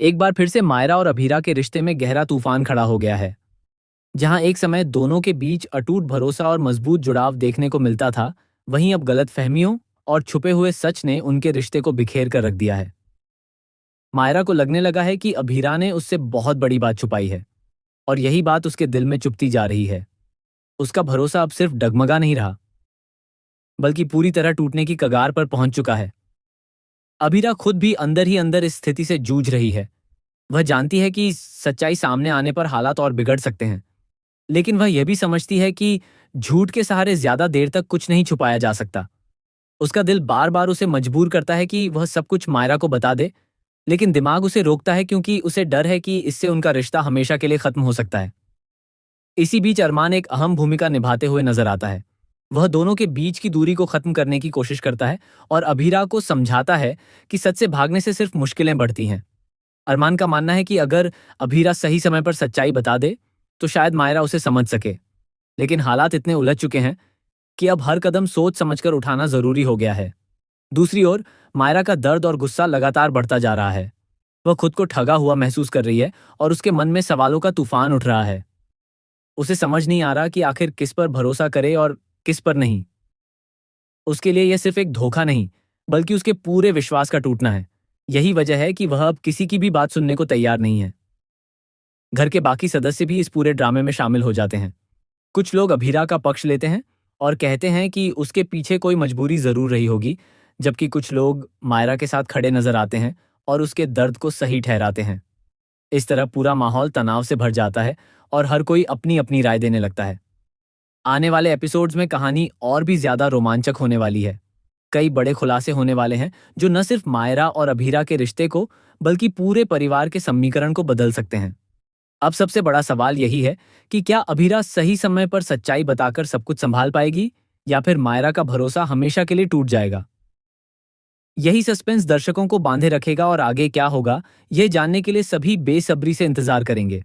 एक बार फिर से मायरा और अभीरा के रिश्ते में गहरा तूफान खड़ा हो गया है। जहां एक समय दोनों के बीच अटूट भरोसा और मजबूत जुड़ाव देखने को मिलता था, वहीं अब गलतफहमियों और छुपे हुए सच ने उनके रिश्ते को बिखेर कर रख दिया है। मायरा को लगने लगा है कि अभीरा ने उससे बहुत बड़ी बात छुपाई है और यही बात उसके दिल में चुभती जा रही है। उसका भरोसा अब सिर्फ डगमगा नहीं रहा, बल्कि पूरी तरह टूटने की कगार पर पहुंच चुका है। अभीरा खुद भी अंदर ही अंदर इस स्थिति से जूझ रही है। वह जानती है कि सच्चाई सामने आने पर हालात और बिगड़ सकते हैं, लेकिन वह यह भी समझती है कि झूठ के सहारे ज्यादा देर तक कुछ नहीं छुपाया जा सकता। उसका दिल बार बार उसे मजबूर करता है कि वह सब कुछ मायरा को बता दे, लेकिन दिमाग उसे रोकता है क्योंकि उसे डर है कि इससे उनका रिश्ता हमेशा के लिए खत्म हो सकता है। इसी बीच अरमान एक अहम भूमिका निभाते हुए नजर आता है। वह दोनों के बीच की दूरी को खत्म करने की कोशिश करता है और अभीरा को समझाता है कि सच से भागने से सिर्फ मुश्किलें बढ़ती हैं। अरमान का मानना है कि अगर अभीरा सही समय पर सच्चाई बता दे तो शायद मायरा उसे समझ सके, लेकिन हालात इतने उलझ चुके हैं कि अब हर कदम सोच समझकर उठाना जरूरी हो गया है। दूसरी ओर मायरा का दर्द और गुस्सा लगातार बढ़ता जा रहा है। वह खुद को ठगा हुआ महसूस कर रही है और उसके मन में सवालों का तूफान उठ रहा है। उसे समझ नहीं आ रहा कि आखिर किस पर भरोसा करे और किस पर नहीं। उसके लिए यह सिर्फ एक धोखा नहीं, बल्कि उसके पूरे विश्वास का टूटना है। यही वजह है कि वह अब किसी की भी बात सुनने को तैयार नहीं है। घर के बाकी सदस्य भी इस पूरे ड्रामे में शामिल हो जाते हैं। कुछ लोग अभीरा का पक्ष लेते हैं और कहते हैं कि उसके पीछे कोई मजबूरी जरूर रही होगी, जबकि कुछ लोग मायरा के साथ खड़े नजर आते हैं और उसके दर्द को सही ठहराते हैं। इस तरह पूरा माहौल तनाव से भर जाता है और हर कोई अपनी अपनी राय देने लगता है। आने वाले एपिसोड्स में कहानी और भी ज्यादा रोमांचक होने वाली है। कई बड़े खुलासे होने वाले हैं जो न सिर्फ मायरा और अभीरा के रिश्ते को, बल्कि पूरे परिवार के समीकरण को बदल सकते हैं। अब सबसे बड़ा सवाल यही है कि क्या अभीरा सही समय पर सच्चाई बताकर सब कुछ संभाल पाएगी, या फिर मायरा का भरोसा हमेशा के लिए टूट जाएगा। यही सस्पेंस दर्शकों को बांधे रखेगा और आगे क्या होगा, यह जानने के लिए सभी बेसब्री से इंतजार करेंगे।